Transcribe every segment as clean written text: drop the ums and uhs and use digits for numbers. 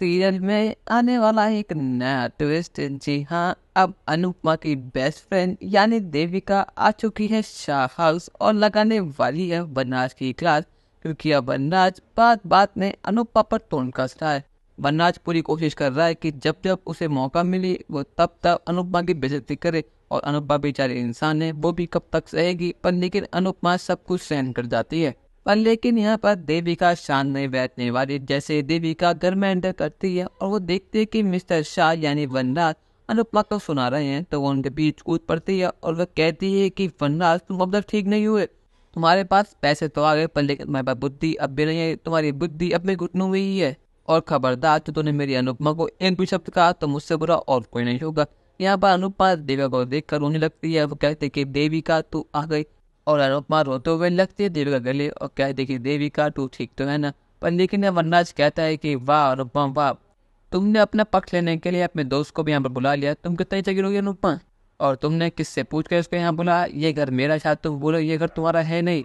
Serial में आने वाला है एक नया ट्विस्ट। जी हाँ, अब अनुपमा की बेस्ट फ्रेंड यानी देविका आ चुकी है शाह हाउस और लगाने वाली है वनराज की क्लास, क्योंकि अब वनराज बात बात में अनुपमा पर तोड़ कस रहा है। वनराज पूरी कोशिश कर रहा है कि जब जब उसे मौका मिले वो तब तब अनुपमा की बेइज्जती करे, और अनुपमा बेचारी इंसान है, वो भी कब तक सहेगी। पर लेकिन अनुपमा सब कुछ सहन कर जाती है। पर लेकिन यहाँ पर देविका शांत नहीं बैठने वाली। जैसे देविका घर में एंटर करती है और वो देखती है कि मिस्टर शाह यानी वनराज अनुपमा को सुना रहे हैं, तो वो उनके बीच कूद पड़ती है और वह कहती है कि वनराज तुम अब तक ठीक नहीं हुए, तुम्हारे पास पैसे तो आ गए पर लेकिन तुम्हारे पास बुद्धि अब भी नहीं है, तुम्हारी बुद्धि अब भी घुटनों में ही है। और खबरदार, तो तूने मेरी अनुपमा को एक भी शब्द कहा तो मुझसे बुरा और कोई नहीं होगा। यहाँ पर अनुपमा देविका को देख कर रोने लगती है। वो कहते कि देविका तू आ गई, और अनुपमा रोते हुए लगती है देविका गले और कहती कि देविका तू ठीक तो है ना। पर लेकिन वनराज कहता है कि वाह अनुपमा वाह, तुमने अपना पक्ष लेने के लिए अपने दोस्त को भी यहाँ पर बुला लिया, तुम कितनी चाहिए होगी अनुपमा, और तुमने किससे पूछ कर उसको यहाँ बुलाया, ये घर मेरा, शायद तुम बोलो ये घर तुम्हारा है नहीं।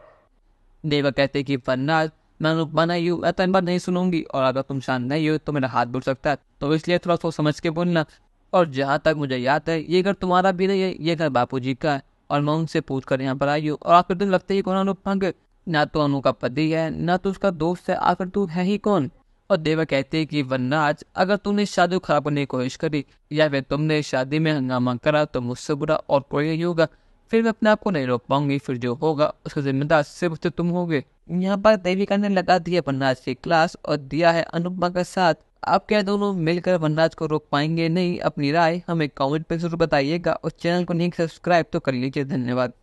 देवा कहते कि वरना मैं अनुपमा नहीं हूँ, मैं तो इन बात नहीं सुनूंगी, और अगर तुम शांत नहीं हो तो मेरा हाथ बुड़ सकता है, तो इसलिए थोड़ा सोच समझ के बोलना। और जहाँ तक मुझे याद है ये घर तुम्हारा भी नहीं है, ये घर बापूजी का है, और मैं उनसे पूछ कर यहाँ पर आई हूँ। और आखिर तुम लगते ही कौन अनुपमा के, ना तो अनु का पति है ना तो उसका दोस्त है, आखिर तू है ही कौन। और देवा कहते हैं कि वनराज अगर तुमने शादी को खराब करने की कोशिश करी या फिर तुमने शादी में हंगामा करा तो मुझसे बुरा और कोई नहीं होगा। फिर मैं अपने आप को नहीं रोक पाऊंगी, फिर जो होगा उसका जिम्मेदार सिर्फ तुम होगे। यहाँ पर देविका ने लगा दिया वनराज की क्लास और दिया है अनुपमा का साथ। आप क्या दोनों मिलकर वनराज को रोक पाएंगे? नहीं, अपनी राय हमें कमेंट पे जरूर बताइएगा और चैनल को नहीं सब्सक्राइब तो कर लीजिए। धन्यवाद।